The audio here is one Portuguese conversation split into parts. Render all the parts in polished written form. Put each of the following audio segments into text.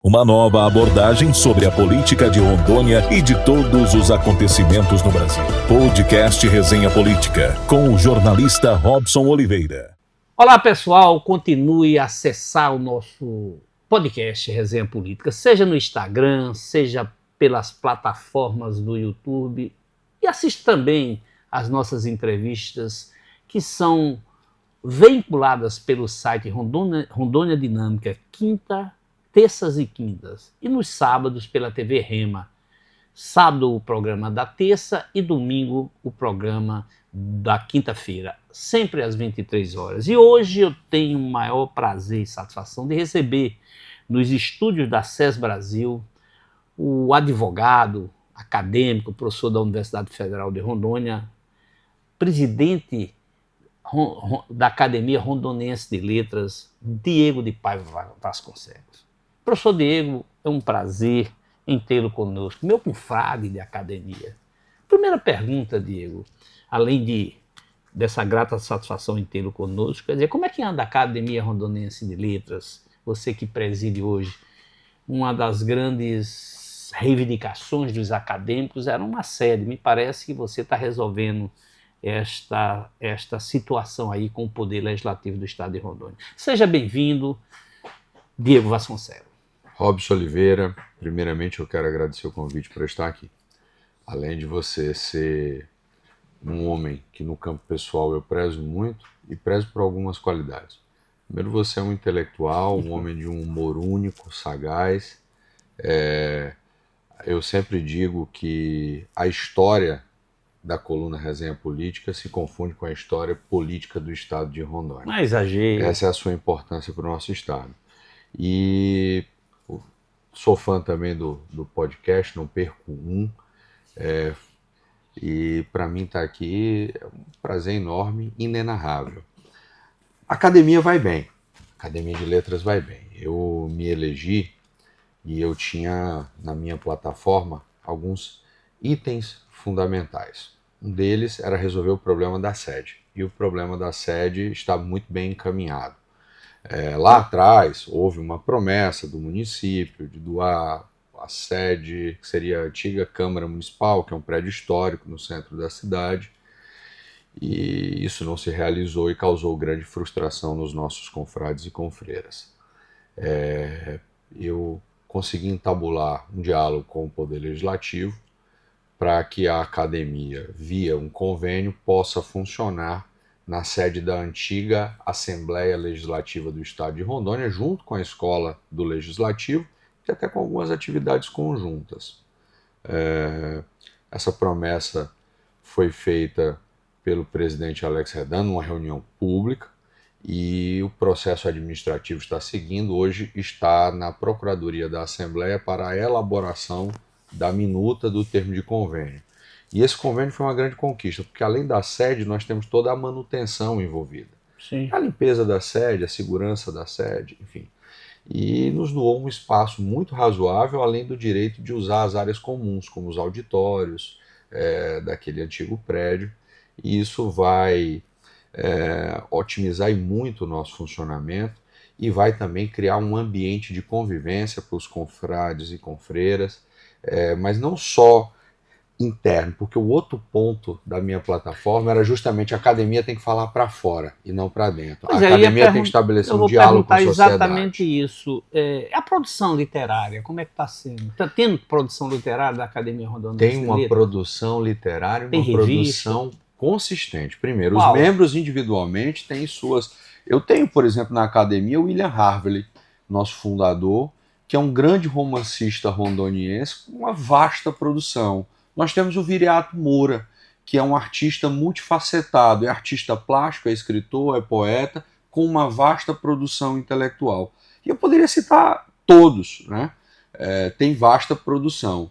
Uma nova abordagem sobre a política de Rondônia e de todos os acontecimentos no Brasil. Podcast Resenha Política, com o jornalista Robson Oliveira. Olá, pessoal. Continue a acessar o nosso podcast Resenha Política, seja no Instagram, seja pelas plataformas do YouTube. E assista também as nossas entrevistas que são veiculadas pelo site Rondônia Dinâmica, terças e quintas, e nos sábados pela TV Rema. Sábado o programa da terça e domingo o programa da quinta-feira, sempre às 23 horas. E hoje eu tenho o maior prazer e satisfação de receber nos estúdios da SES Brasil o advogado, acadêmico, professor da Universidade Federal de Rondônia, presidente da Academia Rondonense de Letras, Diego de Paiva Vasconcelos. Professor Diego, é um prazer em tê-lo conosco, meu confrade de academia. Primeira pergunta, Diego, além dessa grata satisfação em tê-lo conosco, quer dizer, como é que anda a Academia Rondonense de Letras, você que preside hoje? Uma das grandes reivindicações dos acadêmicos era uma sede. Me parece que você está resolvendo esta situação aí com o Poder Legislativo do Estado de Rondônia. Seja bem-vindo, Diego Vasconcelos. Robson Oliveira, primeiramente eu quero agradecer o convite para estar aqui. Além de você ser um homem que no campo pessoal eu prezo muito e prezo por algumas qualidades. Primeiro, você é um intelectual, um homem de um humor único, sagaz. Eu sempre digo que a história da coluna Resenha Política se confunde com a história política do estado de Rondônia. Não exagero. Essa é a sua importância para o nosso estado. E sou fã também do podcast, não perco um. E para mim estar aqui é um prazer enorme, inenarrável. A academia vai bem, a Academia de Letras vai bem. Eu me elegi e eu tinha na minha plataforma alguns itens fundamentais. Um deles era resolver o problema da sede. E o problema da sede está muito bem encaminhado. Lá atrás houve uma promessa do município de doar a sede, que seria a antiga Câmara Municipal, que é um prédio histórico no centro da cidade, e isso não se realizou e causou grande frustração nos nossos confrades e confreiras. Eu consegui entabular um diálogo com o Poder Legislativo para que a academia, via um convênio, possa funcionar na sede da antiga Assembleia Legislativa do Estado de Rondônia, junto com a Escola do Legislativo, e até com algumas atividades conjuntas. Essa promessa foi feita pelo presidente Alex Redan numa reunião pública, e o processo administrativo está seguindo. Hoje está na Procuradoria da Assembleia para a elaboração da minuta do termo de convênio. E esse convênio foi uma grande conquista, porque além da sede, nós temos toda a manutenção envolvida. Sim. A limpeza da sede, a segurança da sede, enfim. E nos doou um espaço muito razoável, além do direito de usar as áreas comuns, como os auditórios daquele antigo prédio. E isso vai otimizar e muito o nosso funcionamento e vai também criar um ambiente de convivência para os confrades e confreiras, mas não só interno, porque o outro ponto da minha plataforma era justamente a academia tem que falar para fora e não para dentro. Pois a academia tem que estabelecer um diálogo com a sociedade. Exatamente isso. A produção literária, como é que está sendo? Está tendo produção literária da Academia Rondonense? Tem uma produção literária, uma produção consistente. Primeiro, Uau. Os membros individualmente têm suas... Eu tenho, por exemplo, na academia o William Harvey, nosso fundador, que é um grande romancista rondoniense com uma vasta produção. Nós temos o Viriato Moura, que é um artista multifacetado, é artista plástico, é escritor, é poeta, com uma vasta produção intelectual. E eu poderia citar todos, né? Tem vasta produção.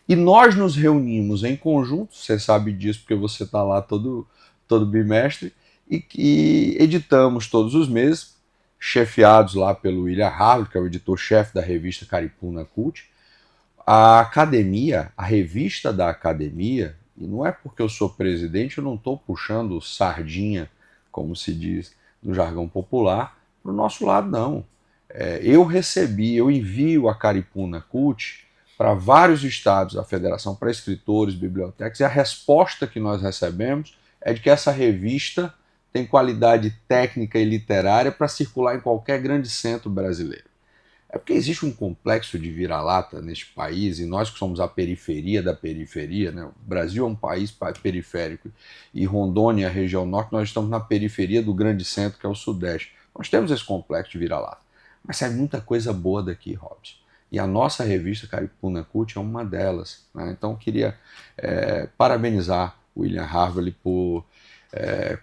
E nós nos reunimos em conjunto, você sabe disso porque você está lá todo bimestre, e editamos todos os meses, chefiados lá pelo William Harvey, que é o editor-chefe da revista Caripuna Cult. A academia, a revista da academia, e não é porque eu sou presidente, eu não estou puxando sardinha, como se diz no jargão popular, para o nosso lado, não. eu envio a Caripuna Cult para vários estados, a federação, para escritores, bibliotecas, e a resposta que nós recebemos é de que essa revista tem qualidade técnica e literária para circular em qualquer grande centro brasileiro. É porque existe um complexo de vira-lata neste país, e nós que somos a periferia da periferia, né? O Brasil é um país periférico, e Rondônia, a região norte, nós estamos na periferia do grande centro, que é o Sudeste. Nós temos esse complexo de vira-lata. Mas sai muita coisa boa daqui, Robson. E a nossa revista Caripuna Cult é uma delas, né? Então eu queria parabenizar o William Harvey por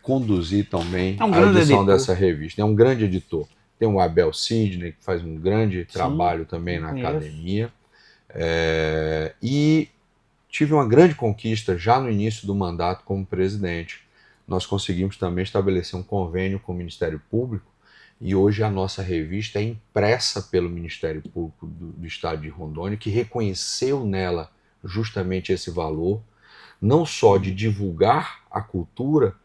conduzir também a edição dessa revista. É um grande editor. Tem o Abel Sidney, que faz um grande trabalho também na academia. E tive uma grande conquista já no início do mandato como presidente. Nós conseguimos também estabelecer um convênio com o Ministério Público, e hoje a nossa revista é impressa pelo Ministério Público do Estado de Rondônia, que reconheceu nela justamente esse valor, não só de divulgar a cultura,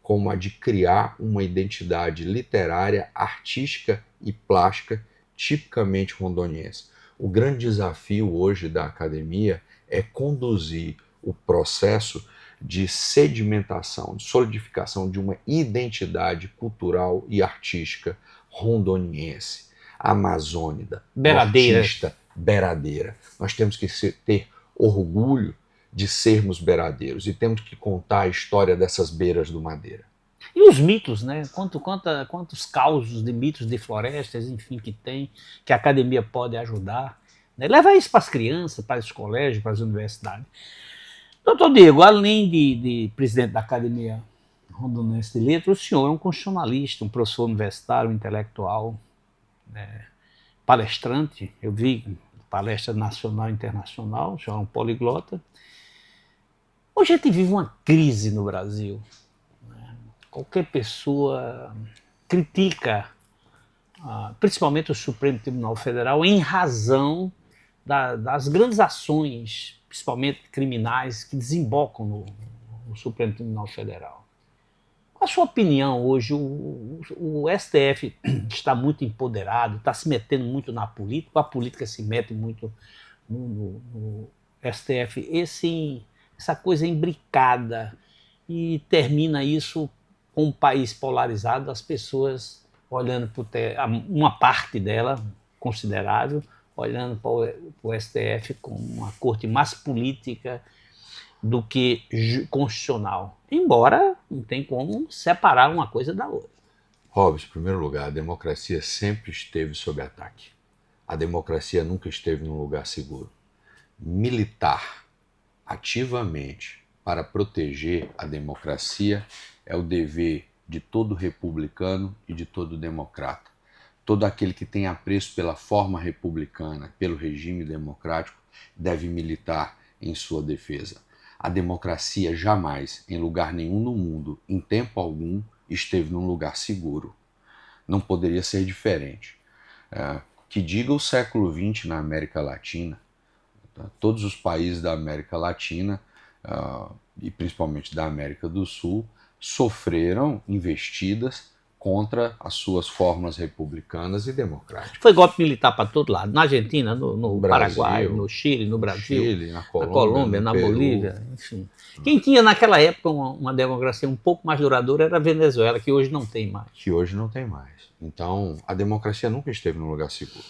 como a de criar uma identidade literária, artística e plástica tipicamente rondoniense. O grande desafio hoje da academia é conduzir o processo de sedimentação, de solidificação de uma identidade cultural e artística rondoniense, amazônida, nortista, beradeira. Nós temos que ter orgulho de sermos beradeiros, e temos que contar a história dessas beiras do Madeira. E os mitos, né? Quantos causos de mitos de florestas, enfim, que a academia pode ajudar, né? Leva isso para as crianças, para os colégios, para as universidades. Doutor Diego, além de presidente da Academia Rondonense de Letras, o senhor é um constitucionalista, um professor universitário, um intelectual, né? Palestrante. Eu vi palestra nacional e internacional, o senhor é um poliglota. Hoje a gente vive uma crise no Brasil. Né? Qualquer pessoa critica, principalmente o Supremo Tribunal Federal, em razão das grandes ações, principalmente criminais, que desembocam no Supremo Tribunal Federal. Qual a sua opinião hoje? O STF está muito empoderado, está se metendo muito na política, a política se mete muito no STF. Essa coisa imbricada, e termina isso com um país polarizado, as pessoas olhando para uma parte dela, considerável, olhando para o STF como uma corte mais política do que constitucional. Embora não tem como separar uma coisa da outra. Robson, em primeiro lugar, a democracia sempre esteve sob ataque. A democracia nunca esteve num lugar seguro. Militar ativamente para proteger a democracia é o dever de todo republicano e de todo democrata. Todo aquele que tem apreço pela forma republicana, pelo regime democrático, deve militar em sua defesa. A democracia jamais, em lugar nenhum no mundo, em tempo algum, esteve num lugar seguro. Não poderia ser diferente. Que diga o século XX na América Latina, todos os países da América Latina, e principalmente da América do Sul, sofreram investidas contra as suas formas republicanas e democráticas. Foi golpe militar para todo lado, na Argentina, no Paraguai, no Chile, no Brasil, Chile, na Colômbia, na Bolívia, enfim. Quem tinha naquela época uma democracia um pouco mais duradoura era a Venezuela, que hoje não tem mais. Que hoje não tem mais. Então, a democracia nunca esteve num lugar seguro.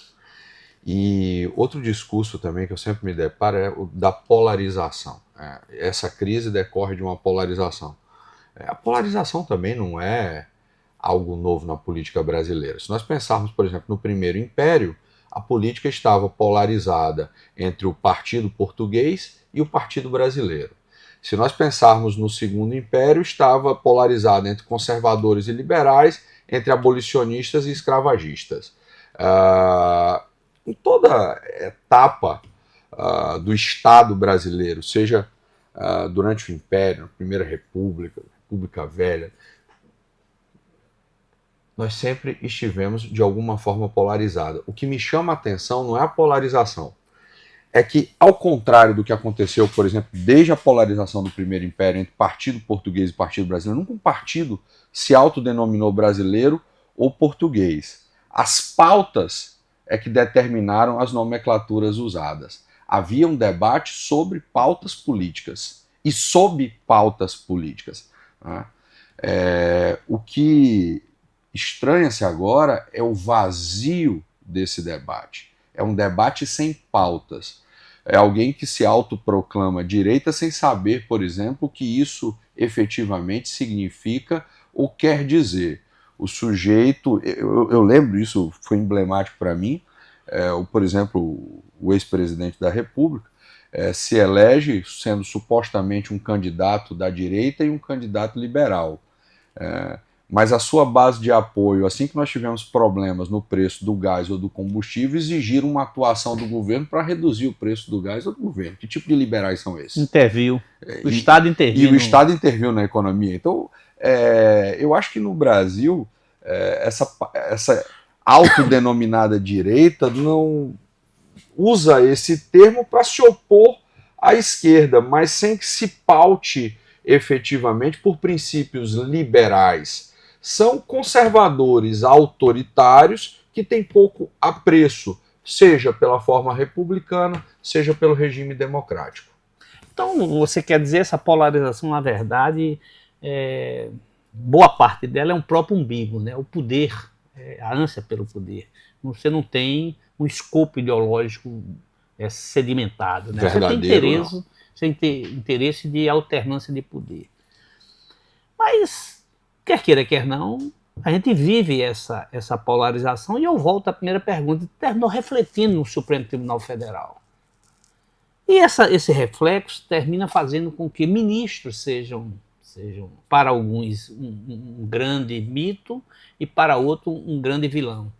E outro discurso também que eu sempre me deparo é o da polarização. Essa crise decorre de uma polarização. A polarização também não é algo novo na política brasileira. Se nós pensarmos, por exemplo, no Primeiro Império, a política estava polarizada entre o Partido Português e o Partido Brasileiro. Se nós pensarmos no Segundo Império, estava polarizada entre conservadores e liberais, entre abolicionistas e escravagistas. Em toda etapa do Estado brasileiro, seja durante o Império, na Primeira República, República Velha, nós sempre estivemos de alguma forma polarizados. O que me chama a atenção não é a polarização, é que, ao contrário do que aconteceu, por exemplo, desde a polarização do Primeiro Império entre Partido Português e Partido Brasileiro, nunca um partido se autodenominou brasileiro ou português. As pautas é que determinaram as nomenclaturas usadas. Havia um debate sobre pautas políticas e sob pautas políticas. Né? O que estranha-se agora é o vazio desse debate. É um debate sem pautas. É alguém que se autoproclama direita sem saber, por exemplo, o que isso efetivamente significa ou quer dizer. O sujeito, eu lembro, isso foi emblemático para mim, por exemplo, o ex-presidente da República se elege sendo supostamente um candidato da direita e um candidato liberal. Mas a sua base de apoio, assim que nós tivemos problemas no preço do gás ou do combustível, exigiram uma atuação do governo para reduzir o preço do gás ou do governo. Que tipo de liberais são esses? Interviu. O Estado interviu. E o Estado interviu na economia. Então, eu acho que no Brasil, essa autodenominada direita não usa esse termo para se opor à esquerda, mas sem que se paute efetivamente por princípios liberais. São conservadores autoritários que têm pouco apreço, seja pela forma republicana, seja pelo regime democrático. Então, você quer dizer, essa polarização, na verdade, boa parte dela é um próprio umbigo, né? O poder, a ânsia pelo poder. Você não tem um escopo ideológico sedimentado, né? Você tem interesse de alternância de poder. Mas, quer queira, quer não, a gente vive essa polarização, e eu volto à primeira pergunta, terminou refletindo no Supremo Tribunal Federal. E esse reflexo termina fazendo com que ministros sejam para alguns, um grande mito e para outros um grande vilão.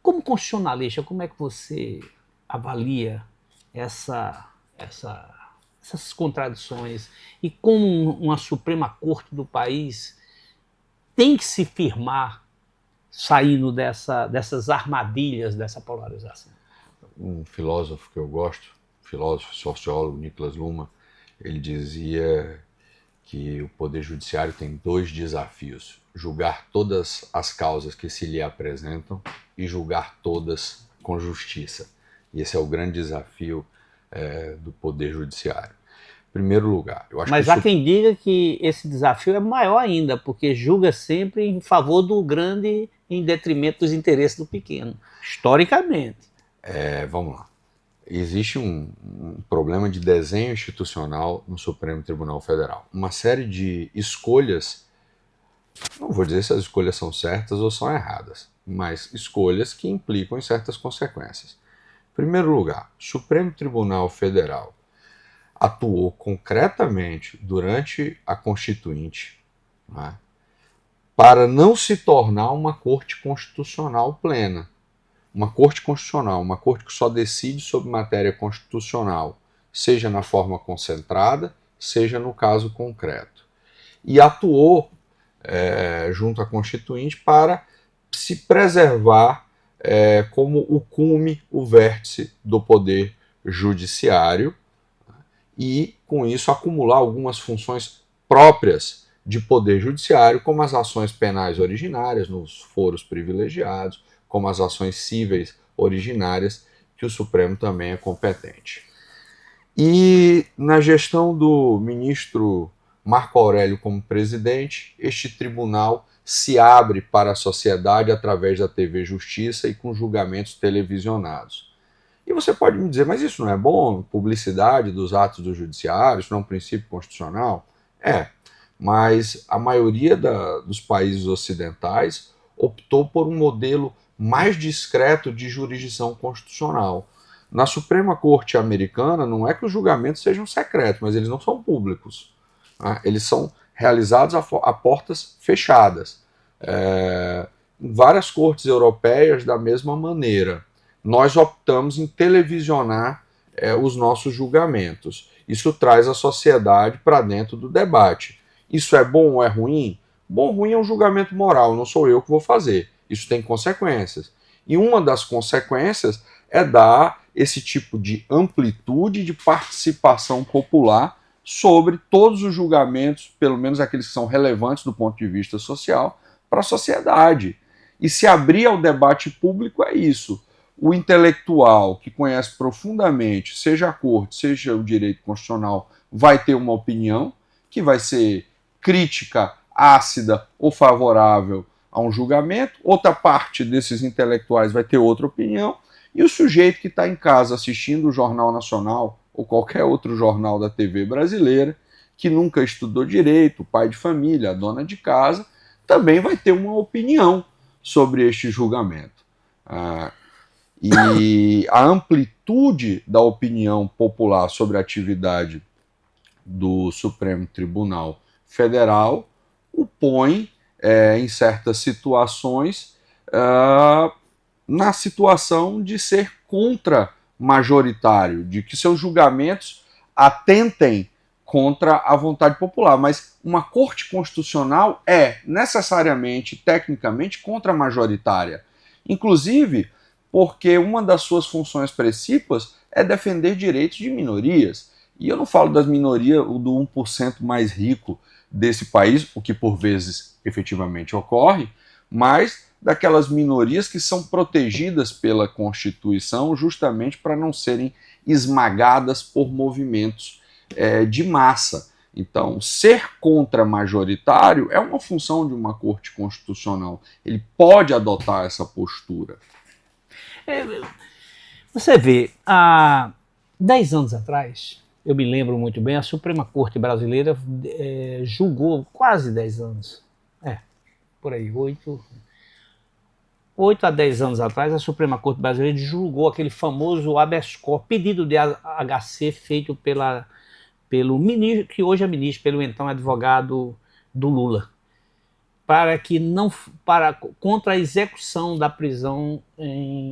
Como constitucionalista, como é que você avalia essas contradições e como uma Suprema Corte do país tem que se firmar saindo dessas armadilhas, dessa polarização? Um filósofo que eu gosto, filósofo sociólogo, Niklas Luhmann, ele dizia que o Poder Judiciário tem 2 desafios: julgar todas as causas que se lhe apresentam e julgar todas com justiça. E esse é o grande desafio do Poder Judiciário. Em primeiro lugar, eu acho Mas que há quem diga que esse desafio é maior ainda, porque julga sempre em favor do grande em detrimento dos interesses do pequeno, historicamente. Vamos lá. Existe um problema de desenho institucional no Supremo Tribunal Federal. Uma série de escolhas, não vou dizer se as escolhas são certas ou são erradas, mas escolhas que implicam em certas consequências. Em primeiro lugar, o Supremo Tribunal Federal atuou concretamente durante a Constituinte, né, para não se tornar uma Corte Constitucional plena. Uma Corte Constitucional, uma Corte que só decide sobre matéria constitucional, seja na forma concentrada, seja no caso concreto. E atuou junto à Constituinte para se preservar como o cume, o vértice do Poder Judiciário, e, com isso, acumular algumas funções próprias de Poder Judiciário, como as ações penais originárias nos foros privilegiados, como as ações cíveis originárias, que o Supremo também é competente. E na gestão do ministro Marco Aurélio como presidente, este tribunal se abre para a sociedade através da TV Justiça e com julgamentos televisionados. E você pode me dizer, mas isso não é bom? Publicidade dos atos do judiciário, isso não é um princípio constitucional? Mas a maioria dos países ocidentais optou por um modelo mais discreto de jurisdição constitucional. Na Suprema Corte americana, não é que os julgamentos sejam secretos, mas eles não são públicos. Né? Eles são realizados a portas fechadas. Em várias cortes europeias, da mesma maneira. Nós optamos em televisionar os nossos julgamentos. Isso traz a sociedade para dentro do debate. Isso é bom ou é ruim? Bom ou ruim é um julgamento moral, não sou eu que vou fazer. Isso tem consequências. E uma das consequências é dar esse tipo de amplitude de participação popular sobre todos os julgamentos, pelo menos aqueles que são relevantes do ponto de vista social, para a sociedade. E se abrir ao debate público é isso. O intelectual que conhece profundamente, seja a corte, seja o direito constitucional, vai ter uma opinião que vai ser crítica, ácida ou favorável a um julgamento. Outra parte desses intelectuais vai ter outra opinião. E o sujeito que está em casa assistindo o Jornal Nacional ou qualquer outro jornal da TV brasileira, que nunca estudou direito, o pai de família, a dona de casa, também vai ter uma opinião sobre este julgamento. E a amplitude da opinião popular sobre a atividade do Supremo Tribunal Federal o põe, em certas situações, na situação de ser contra-majoritário, de que seus julgamentos atentem contra a vontade popular. Mas uma corte constitucional é necessariamente, tecnicamente, contra-majoritária. Inclusive porque uma das suas funções principais é defender direitos de minorias. E eu não falo das minorias do 1% mais rico desse país, o que por vezes efetivamente ocorre, mas daquelas minorias que são protegidas pela Constituição justamente para não serem esmagadas por movimentos de massa. Então, ser contra-majoritário é uma função de uma corte constitucional. Ele pode adotar essa postura. Você vê, há 10 anos atrás, eu me lembro muito bem, a Suprema Corte Brasileira julgou quase 10 anos. Por aí, 8 a 10 anos atrás, a Suprema Corte Brasileira julgou aquele famoso habeas corpus, pedido de HC feito pelo ministro, que hoje é ministro, pelo então advogado do Lula, contra a execução da prisão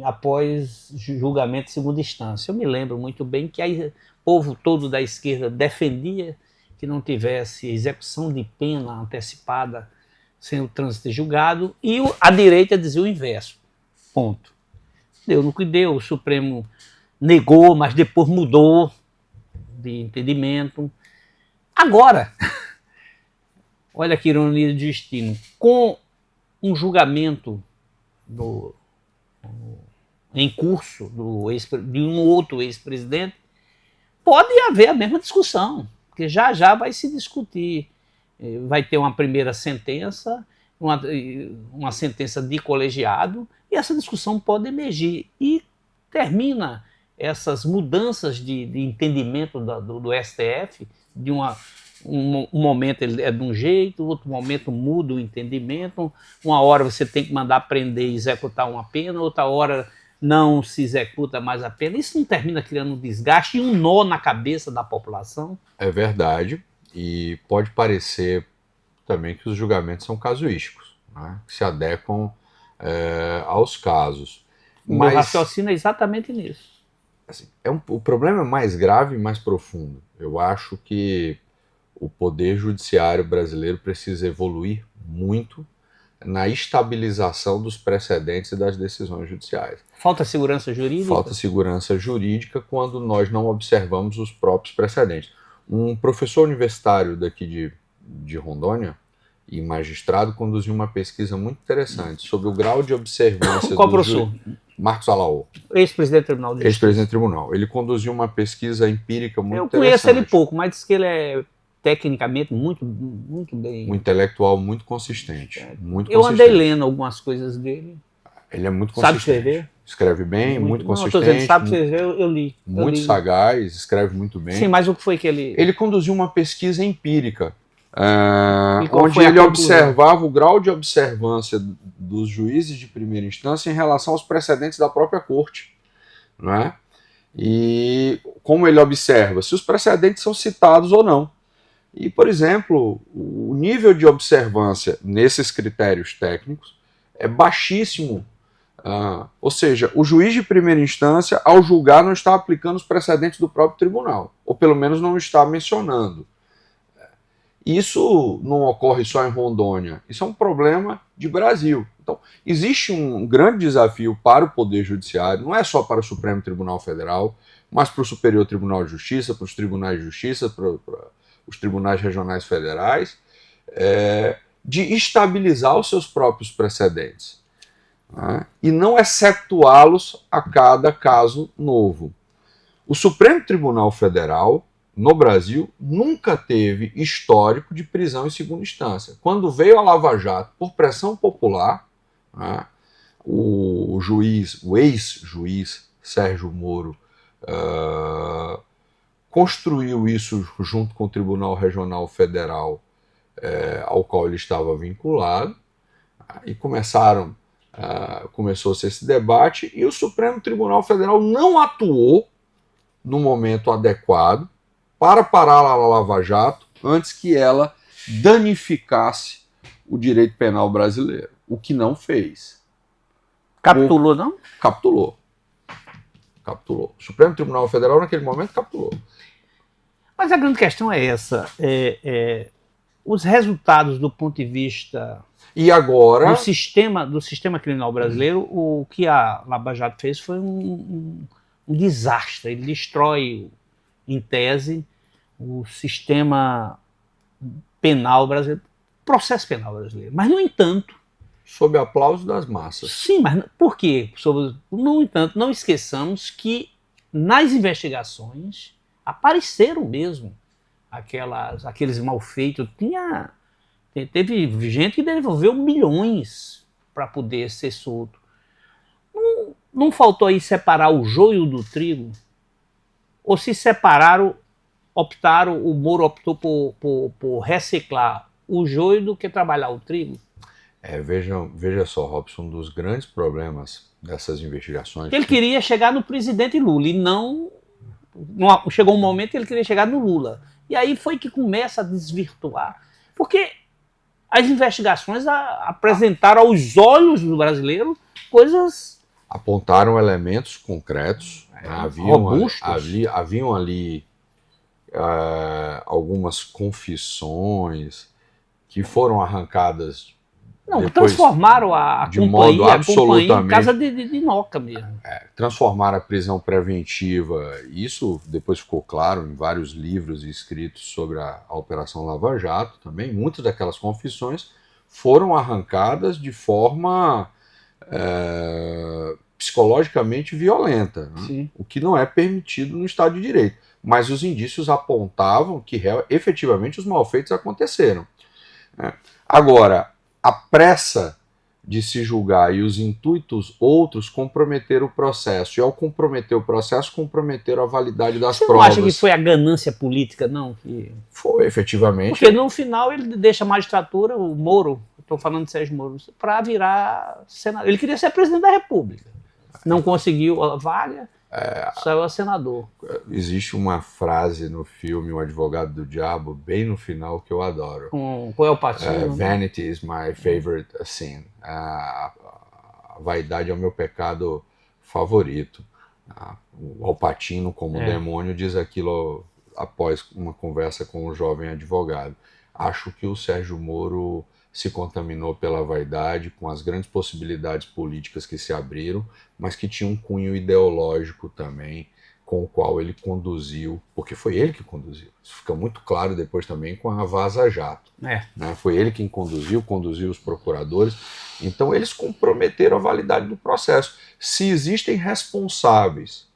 após julgamento de segunda instância. Eu me lembro muito bem que o povo todo da esquerda defendia que não tivesse execução de pena antecipada sem o trânsito julgado, e a direita dizia o inverso. Ponto. Deu no que deu, o Supremo negou, mas depois mudou de entendimento. Agora, olha que ironia de destino, com um julgamento em curso de um outro ex-presidente, pode haver a mesma discussão, porque já vai se discutir. Vai ter uma primeira sentença, uma sentença de colegiado, e essa discussão pode emergir. E termina essas mudanças de entendimento do STF, de um momento ele é de um jeito, outro momento muda o entendimento, uma hora você tem que mandar prender e executar uma pena, outra hora não se executa mais a pena. Isso não termina criando um desgaste e um nó na cabeça da população? É verdade. E pode parecer também que os julgamentos são casuísticos, né? Que se adequam aos casos. O meu raciocínio é exatamente nisso. Assim, o problema é mais grave e mais profundo. Eu acho que o poder judiciário brasileiro precisa evoluir muito na estabilização dos precedentes e das decisões judiciais. Falta segurança jurídica? Falta segurança jurídica quando nós não observamos os próprios precedentes. Um professor universitário daqui de Rondônia e magistrado conduziu uma pesquisa muito interessante sobre o grau de observância Qual professor? Marcos Alaô. Ex-presidente do Tribunal de Justiça. Ex-presidente do Tribunal. Ele conduziu uma pesquisa empírica muito interessante. Eu conheço ele pouco, mas diz que ele é tecnicamente muito bem... Um intelectual muito consistente. Eu andei lendo algumas coisas dele. Ele é muito consistente. Sabe escrever? Escreve bem, muito consistente. Estou dizendo, sabe escrever, eu li. Muito sagaz, escreve muito bem. Sim, mas o que foi que ele... Ele conduziu uma pesquisa empírica, onde ele observava o grau de observância dos juízes de primeira instância em relação aos precedentes da própria corte, não é? E como ele observa se os precedentes são citados ou não. E, por exemplo, o nível de observância nesses critérios técnicos é baixíssimo. Ou seja, o juiz de primeira instância, ao julgar, não está aplicando os precedentes do próprio tribunal, ou pelo menos não está mencionando. Isso não ocorre só em Rondônia, isso é um problema de Brasil. Então, existe um grande desafio para o Poder Judiciário, não é só para o Supremo Tribunal Federal, mas para o Superior Tribunal de Justiça, para os Tribunais de Justiça, para os Tribunais Regionais Federais, de estabilizar os seus próprios precedentes. né, e não excetuá-los a cada caso novo. O Supremo Tribunal Federal, no Brasil, nunca teve histórico de prisão em segunda instância. Quando veio a Lava Jato, por pressão popular, né, o ex-juiz Sérgio Moro construiu isso junto com o Tribunal Regional Federal ao qual ele estava vinculado, e começou-se esse debate, e o Supremo Tribunal Federal não atuou no momento adequado para parar a Lava Jato antes que ela danificasse o direito penal brasileiro, o que não fez. Capitulou, não? Capitulou. O Supremo Tribunal Federal, naquele momento, capitulou. Mas a grande questão é essa. Os resultados do ponto de vista e agora do sistema criminal brasileiro, o que a Lava Jato fez foi um desastre. Ele destrói, em tese, o sistema penal brasileiro, processo penal brasileiro. Mas, no entanto... Sob aplauso das massas. Sim, mas por quê? No entanto, não esqueçamos que nas investigações apareceram mesmo aqueles malfeitos. Teve gente que devolveu milhões para poder ser solto. Não faltou aí separar o joio do trigo? Ou se separaram, o Moro optou por reciclar o joio do que trabalhar o trigo? Veja só, Robson, um dos grandes problemas dessas investigações... Ele queria chegar no presidente Lula, e não chegou um momento que ele queria chegar no Lula. E aí foi que começa a desvirtuar. Porque as investigações apresentaram aos olhos do brasileiro coisas... Apontaram elementos concretos, haviam ali algumas confissões que foram arrancadas. Transformaram a companhia em casa de noca mesmo. Transformaram a prisão preventiva, isso depois ficou claro em vários livros e escritos sobre a Operação Lava Jato também. Muitas daquelas confissões foram arrancadas de forma psicologicamente violenta, né? O que não é permitido no Estado de Direito. Mas os indícios apontavam que efetivamente os malfeitos aconteceram. Agora, a pressa de se julgar e os intuitos outros comprometeram o processo. E ao comprometer o processo, comprometeram a validade das provas. Você não acha que foi a ganância política, não? Foi, efetivamente. Porque no final ele deixa a magistratura, o Moro, estou falando de Sérgio Moro, para virar senador. Ele queria ser presidente da República. Não conseguiu a vaga, saiu a senador. Existe uma frase no filme O Advogado do Diabo, bem no final, que eu adoro. Qual é o partido? Vanity is my favorite sin. A vaidade é o meu pecado favorito. O Al Pacino, como demônio, diz aquilo após uma conversa com um jovem advogado. Acho que o Sérgio Moro se contaminou pela vaidade, com as grandes possibilidades políticas que se abriram, mas que tinha um cunho ideológico também, com o qual ele conduziu, porque foi ele que conduziu. Isso fica muito claro depois também com a Vaza Jato. Né? Foi ele quem conduziu os procuradores. Então eles comprometeram a validade do processo. Se existem responsáveis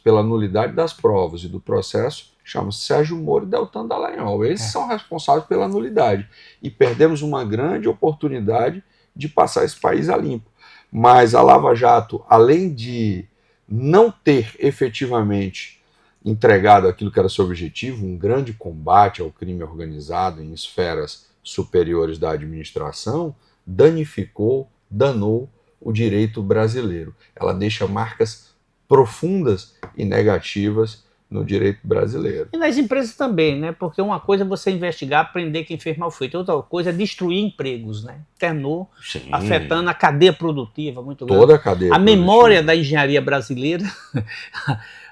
pela nulidade das provas e do processo, chama-se Sérgio Moro e Deltan Dallagnol. Eles são responsáveis pela nulidade. E perdemos uma grande oportunidade de passar esse país a limpo. Mas a Lava Jato, além de não ter efetivamente entregado aquilo que era seu objetivo, um grande combate ao crime organizado em esferas superiores da administração, danou o direito brasileiro. Ela deixa marcas profundas e negativas no direito brasileiro. E nas empresas também, né? Porque uma coisa é você investigar, prender quem fez mal feito, outra coisa é destruir empregos, né? Ternou, afetando a cadeia produtiva, muito grande. Toda a cadeia produtiva. Memória da engenharia brasileira,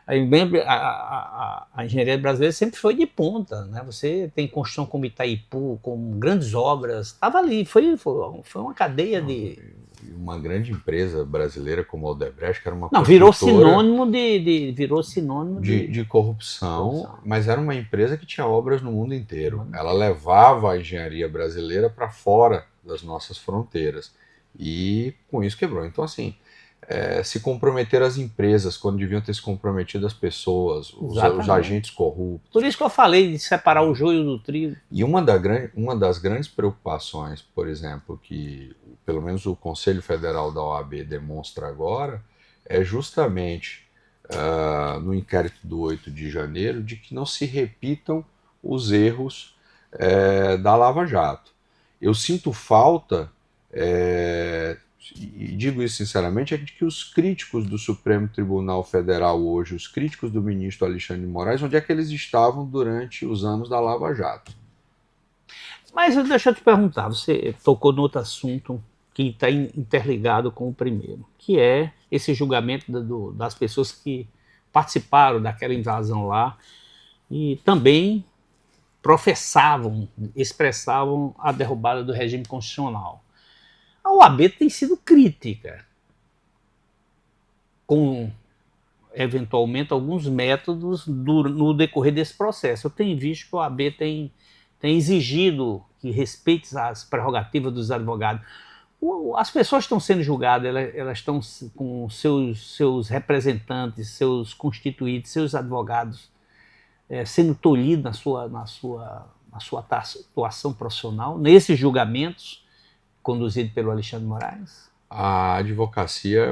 a engenharia brasileira sempre foi de ponta, né? Você tem construção como Itaipu, com grandes obras, estava ali, foi uma cadeia de... Uma grande empresa brasileira como a Odebrecht, que era uma virou sinônimo de corrupção, mas era uma empresa que tinha obras no mundo inteiro. Ela levava a engenharia brasileira para fora das nossas fronteiras. E com isso quebrou. Então, assim, se comprometer as empresas quando deviam ter se comprometido as pessoas, os agentes corruptos. Por isso que eu falei de separar o joio do trigo. E uma das grandes preocupações, por exemplo, que pelo menos o Conselho Federal da OAB demonstra agora, é justamente no inquérito do 8 de janeiro, de que não se repitam os erros da Lava Jato. Eu sinto falta, e digo isso sinceramente, é de que os críticos do Supremo Tribunal Federal hoje, os críticos do ministro Alexandre de Moraes, onde é que eles estavam durante os anos da Lava Jato? Mas deixa eu te perguntar, você tocou no outro assunto que está interligado com o primeiro, que é esse julgamento das pessoas que participaram daquela invasão lá e também expressavam a derrubada do regime constitucional. A OAB tem sido crítica com, eventualmente, alguns métodos no decorrer desse processo. Eu tenho visto que a OAB tem exigido que respeite as prerrogativas dos advogados. As pessoas estão sendo julgadas, elas estão com seus representantes, seus constituídos, seus advogados sendo tolhidos na sua atuação profissional, nesses julgamentos conduzidos pelo Alexandre de Moraes? A advocacia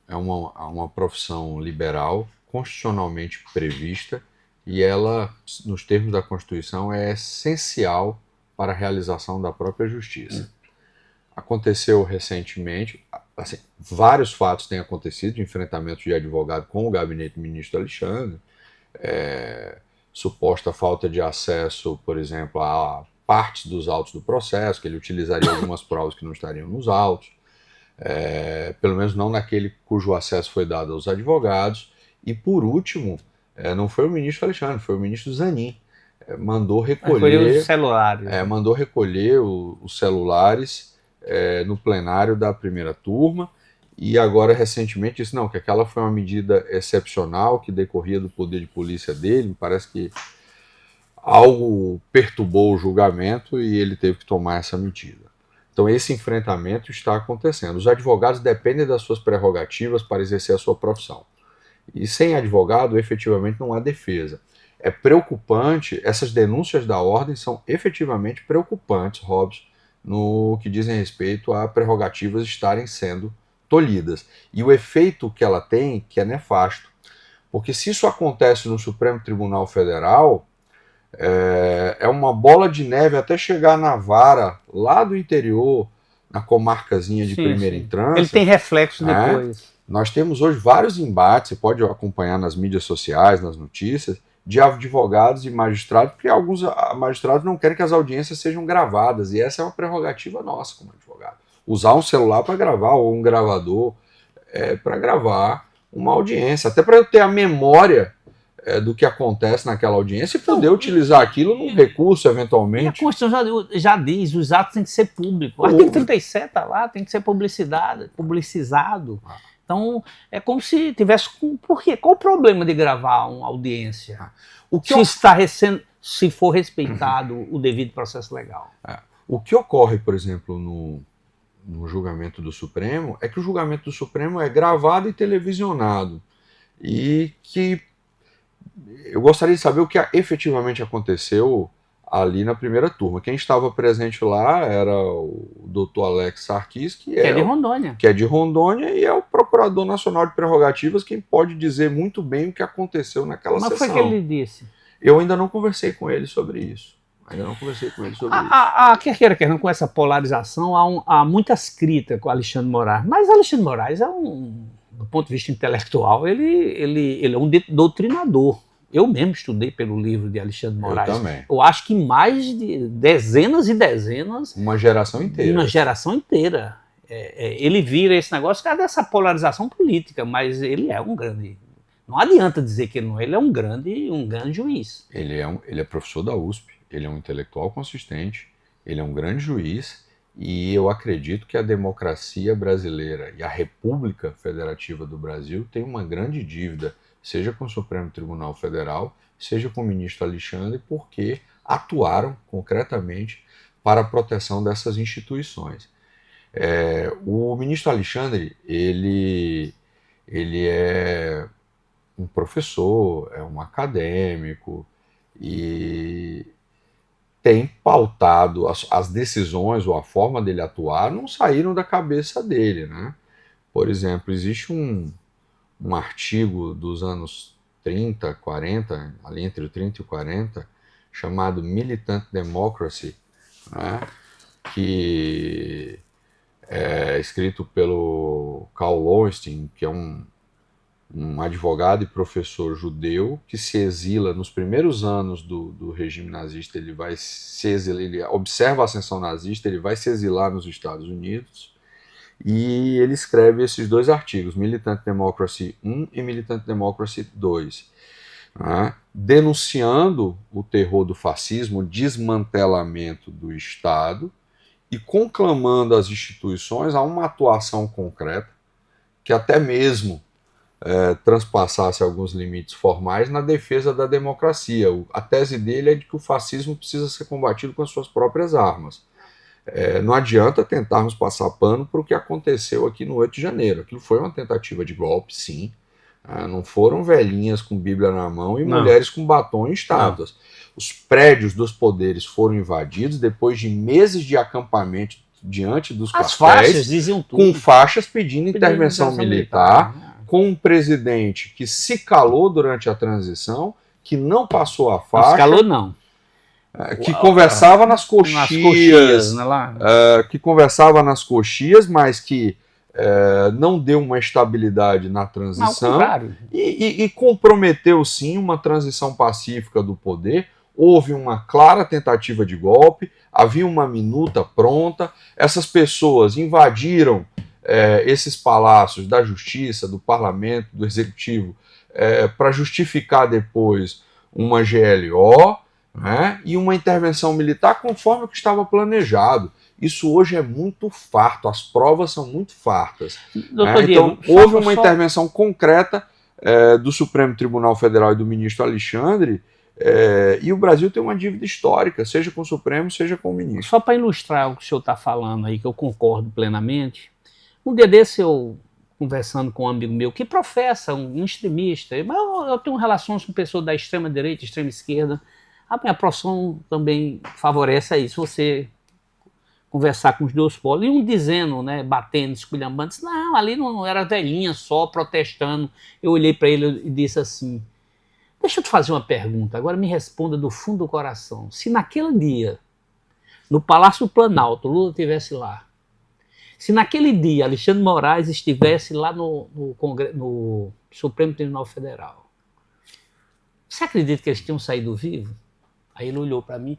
é uma profissão liberal, constitucionalmente prevista, e ela, nos termos da Constituição, é essencial para a realização da própria justiça. Aconteceu recentemente, assim, vários fatos têm acontecido de enfrentamentos de advogado com o gabinete do ministro Alexandre, suposta falta de acesso, por exemplo, a partes dos autos do processo, que ele utilizaria algumas provas que não estariam nos autos, pelo menos não naquele cujo acesso foi dado aos advogados, e por último, não foi o ministro Alexandre, foi o ministro Zanin, mandou recolher os celulares. Mandou recolher os celulares no plenário da primeira turma, e agora recentemente disse não, que aquela foi uma medida excepcional que decorria do poder de polícia dele. Me parece que algo perturbou o julgamento e ele teve que tomar essa medida. Então esse enfrentamento está acontecendo. Os advogados dependem das suas prerrogativas para exercer a sua profissão. E sem advogado, efetivamente, não há defesa. É preocupante, essas denúncias da ordem são efetivamente preocupantes, Robson, no que dizem respeito a prerrogativas estarem sendo tolhidas. E o efeito que ela tem, que é nefasto. Porque se isso acontece no Supremo Tribunal Federal, é uma bola de neve até chegar na vara, lá do interior, na comarcazinha de primeira instância. Ele tem reflexo depois. Nós temos hoje vários embates, você pode acompanhar nas mídias sociais, nas notícias, de advogados e magistrados, porque alguns magistrados não querem que as audiências sejam gravadas, e essa é uma prerrogativa nossa como advogado. Usar um celular para gravar, ou um gravador para gravar uma audiência, até para eu ter a memória do que acontece naquela audiência e poder utilizar aquilo num recurso, eventualmente. A Constituição já diz, os atos têm que ser públicos. O artigo 37 está lá, tem que ser publicizado. Então, é como se tivesse... Por quê? Qual o problema de gravar uma audiência? Se for respeitado o devido processo legal. O que ocorre, por exemplo, no julgamento do Supremo, é que o julgamento do Supremo é gravado e televisionado. E que eu gostaria de saber o que efetivamente aconteceu ali na primeira turma. Quem estava presente lá era o doutor Alex Sarkis, que é de Rondônia. Que é de Rondônia e é o Procurador Nacional de Prerrogativas, quem pode dizer muito bem o que aconteceu naquela sessão. Mas foi que ele disse? Eu ainda não conversei com ele sobre isso. Quer queira, quer não, com essa polarização, há muitas críticas com o Alexandre de Moraes. Mas Alexandre de Moraes do ponto de vista intelectual, ele é um doutrinador. Eu mesmo estudei pelo livro de Alexandre de Moraes. Eu também. Eu acho que mais de dezenas e dezenas... Uma geração inteira. Ele vira esse negócio, cadê essa polarização política? Mas ele é um grande... Não adianta dizer que ele não. Ele é um grande juiz. Ele é professor da USP, ele é um intelectual consistente, ele é um grande juiz, e eu acredito que a democracia brasileira e a República Federativa do Brasil tem uma grande dívida, seja com o Supremo Tribunal Federal, seja com o ministro Alexandre, porque atuaram concretamente para a proteção dessas instituições. O ministro Alexandre, ele é um professor, é um acadêmico e tem pautado as decisões ou a forma dele atuar não saíram da cabeça dele, né? Por exemplo, existe um artigo dos anos 30, 40, ali entre o 30 e o 40, chamado Militant Democracy, né? Que é escrito pelo Karl Lowenstein, que é um advogado e professor judeu que se exila nos primeiros anos do regime nazista. Ele vai se exilar, ele observa a ascensão nazista, ele vai se exilar nos Estados Unidos e ele escreve esses dois artigos, Militant Democracy 1 e Militant Democracy 2, né, denunciando o terror do fascismo, o desmantelamento do Estado e conclamando as instituições a uma atuação concreta que até mesmo transpassasse alguns limites formais na defesa da democracia. A tese dele é de que o fascismo precisa ser combatido com as suas próprias armas. Não adianta tentarmos passar pano para o que aconteceu aqui no 8 de janeiro. Aquilo foi uma tentativa de golpe, sim. Não foram velhinhas com Bíblia na mão e mulheres com batom e estátuas. Não. Os prédios dos poderes foram invadidos depois de meses de acampamento diante dos quartéis, faixas diziam tudo, com faixas pedindo intervenção militar. Com um presidente que se calou durante a transição, que não passou a faixa. Não se calou, não. Que conversava nas coxias, que conversava nas coxias, mas que não deu uma estabilidade na transição e comprometeu sim uma transição pacífica do poder. Houve uma clara tentativa de golpe, havia uma minuta pronta, essas pessoas invadiram esses palácios da justiça, do parlamento, do executivo, para justificar depois uma GLO, né, e uma intervenção militar conforme o que estava planejado. Isso hoje é muito farto, as provas são muito fartas. Doutor Diego, então, houve uma intervenção concreta do Supremo Tribunal Federal e do ministro Alexandre, e o Brasil tem uma dívida histórica, seja com o Supremo, seja com o ministro. Só para ilustrar o que o senhor está falando aí, que eu concordo plenamente, um dia desse eu, conversando com um amigo meu que professa, um extremista, eu tenho relações com pessoas da extrema-direita, extrema-esquerda, a minha profissão também favorece a isso, você conversar com os dois polos, e um dizendo, né, batendo, esculhambando, disse, não, ali não era velhinha só protestando. Eu olhei para ele e disse assim, deixa eu te fazer uma pergunta, agora me responda do fundo do coração, se naquele dia, no Palácio do Planalto, Lula estivesse lá, se naquele dia Alexandre de Moraes estivesse lá no Supremo Tribunal Federal, você acredita que eles tinham saído vivos? Aí ele olhou para mim,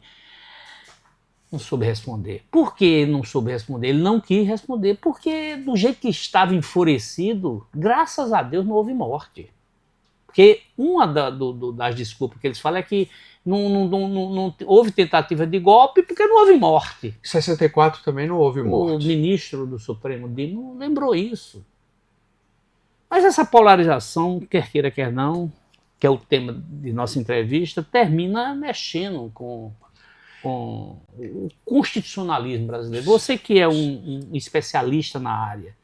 não soube responder. Por que não soube responder? Ele não quis responder, porque do jeito que estava enfurecido, graças a Deus não houve morte. Porque uma das desculpas que eles falam é que não houve tentativa de golpe porque não houve morte. Em 64 também não houve morte. O ministro do Supremo Dino lembrou isso. Mas essa polarização, quer queira, quer não, que é o tema de nossa entrevista, termina mexendo com o constitucionalismo brasileiro. Você que é um especialista na área,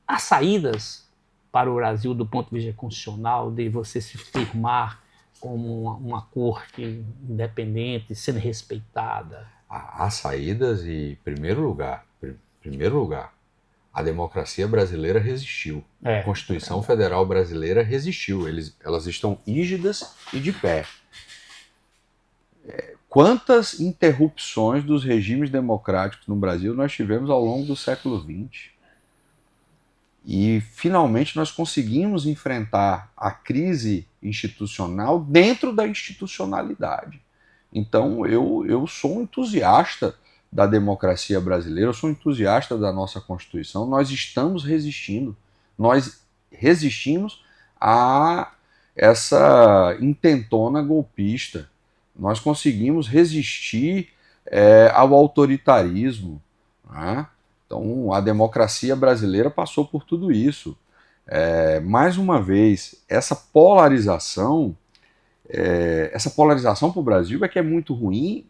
há saídas para o Brasil do ponto de vista constitucional, de você se firmar como uma corte independente, sendo respeitada? Há saídas e, em primeiro lugar, a democracia brasileira resistiu. A Constituição Federal Brasileira resistiu. Elas estão rígidas e de pé. Quantas interrupções dos regimes democráticos no Brasil nós tivemos ao longo do século XX? E, finalmente, nós conseguimos enfrentar a crise institucional dentro da institucionalidade. Então, eu sou um entusiasta da democracia brasileira, eu sou um entusiasta da nossa Constituição. Nós estamos resistindo. Nós resistimos a essa intentona golpista. Nós conseguimos resistir ao autoritarismo, né? Então, a democracia brasileira passou por tudo isso. Mais uma vez, essa polarização para o Brasil é que é muito ruim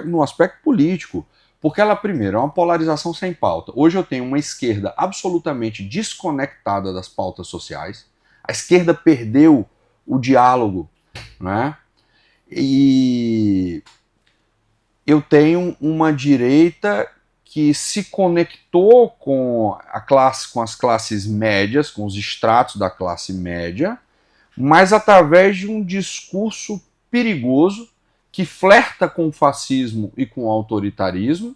no aspecto político, Porque ela, primeiro, é uma polarização sem pauta. Hoje eu tenho uma esquerda absolutamente desconectada das pautas sociais. A esquerda perdeu o diálogo, né? E eu tenho uma direita que se conectou com as classes médias, com os estratos da classe média, mas através de um discurso perigoso que flerta com o fascismo e com o autoritarismo.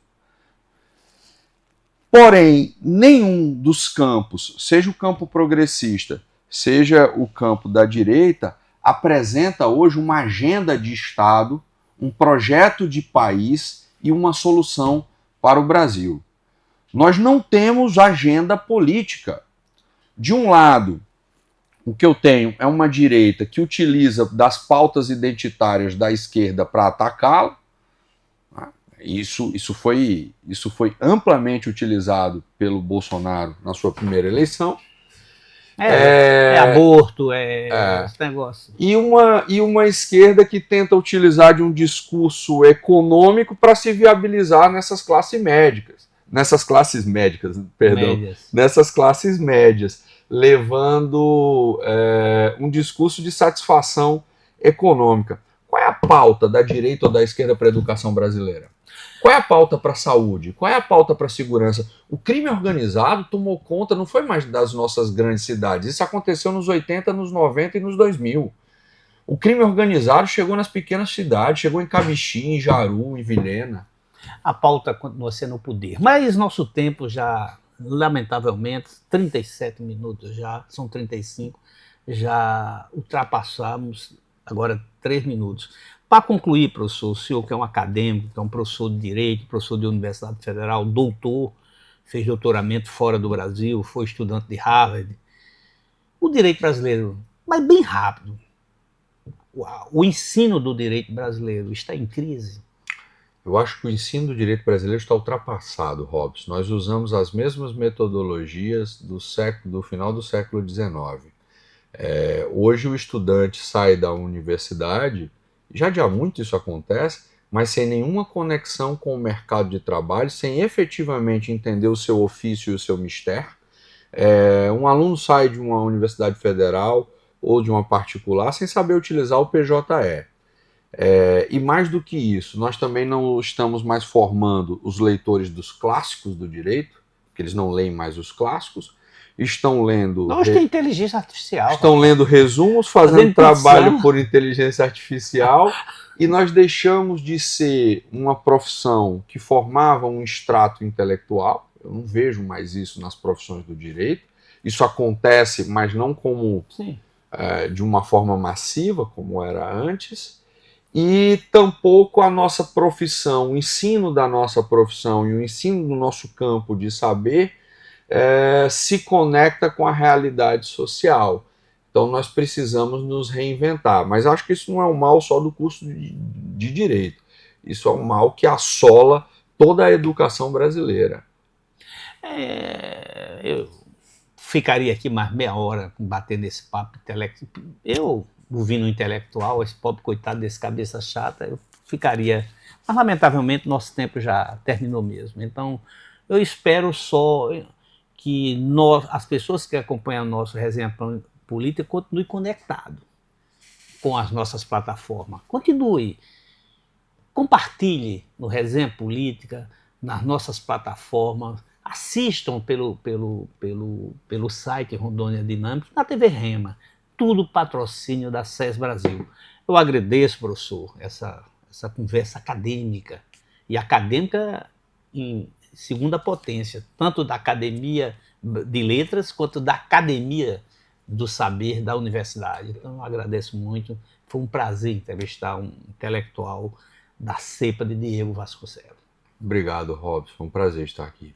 Porém, nenhum dos campos, seja o campo progressista, seja o campo da direita, apresenta hoje uma agenda de Estado, um projeto de país e uma solução para o Brasil. Nós não temos agenda política. De um lado, o que eu tenho é uma direita que utiliza das pautas identitárias da esquerda para atacá-la. Isso foi amplamente utilizado pelo Bolsonaro na sua primeira eleição. Aborto, esse negócio. E uma esquerda que tenta utilizar de um discurso econômico para se viabilizar nessas classes médias, levando um discurso de satisfação econômica. Qual é a pauta da direita ou da esquerda para a educação brasileira? Qual é a pauta para a saúde? Qual é a pauta para a segurança? O crime organizado tomou conta, não foi mais das nossas grandes cidades. Isso aconteceu nos 80, nos 90 e nos 2000. O crime organizado chegou nas pequenas cidades, chegou em Camixi, em Jaru, em Vilhena. A pauta continua sendo o poder. Mas nosso tempo já, lamentavelmente, 37 minutos já, são 35, já ultrapassamos agora 3 minutos. Para concluir, professor, o senhor que é um acadêmico, que é um professor de Direito, professor de Universidade Federal, doutor, fez doutoramento fora do Brasil, foi estudante de Harvard. O direito brasileiro, mas bem rápido, o ensino do direito brasileiro está em crise? Eu acho que o ensino do direito brasileiro está ultrapassado, Robson. Nós usamos as mesmas metodologias do final do século XIX. Hoje o estudante sai da universidade, já de há muito isso acontece, mas sem nenhuma conexão com o mercado de trabalho, sem efetivamente entender o seu ofício e o seu mistério. Um aluno sai de uma universidade federal ou de uma particular sem saber utilizar o PJE. E mais do que isso, nós também não estamos mais formando os leitores dos clássicos do direito, que eles não leem mais os clássicos, estão lendo... Hoje tem inteligência artificial. Estão lendo resumos, fazendo trabalho por inteligência artificial, e nós deixamos de ser uma profissão que formava um extrato intelectual. Eu não vejo mais isso nas profissões do direito. Isso acontece, mas não como de uma forma massiva, como era antes. E tampouco a nossa profissão, o ensino da nossa profissão e o ensino do nosso campo de saber se conecta com a realidade social. Então nós precisamos nos reinventar. Mas acho que isso não é um mal só do curso de Direito. Isso é um mal que assola toda a educação brasileira. Eu ficaria aqui mais meia hora batendo esse papo intelectual. Eu, ouvindo o intelectual, esse pobre coitado desse cabeça chata, eu ficaria... Mas lamentavelmente nosso tempo já terminou mesmo. Então eu espero só que as pessoas que acompanham o nosso Resenha Política continuem conectados com as nossas plataformas. Continue. Compartilhe no Resenha Política, nas nossas plataformas. Assistam pelo site Rondônia Dinâmica, na TV Rema. Tudo patrocínio da SES Brasil. Eu agradeço, professor, essa conversa acadêmica. E acadêmica em segunda potência, tanto da Academia de Letras quanto da Academia do Saber da Universidade. Então eu agradeço muito. Foi um prazer entrevistar um intelectual da cepa de Diego Vasconcelos. Obrigado, Robson. Foi um prazer estar aqui.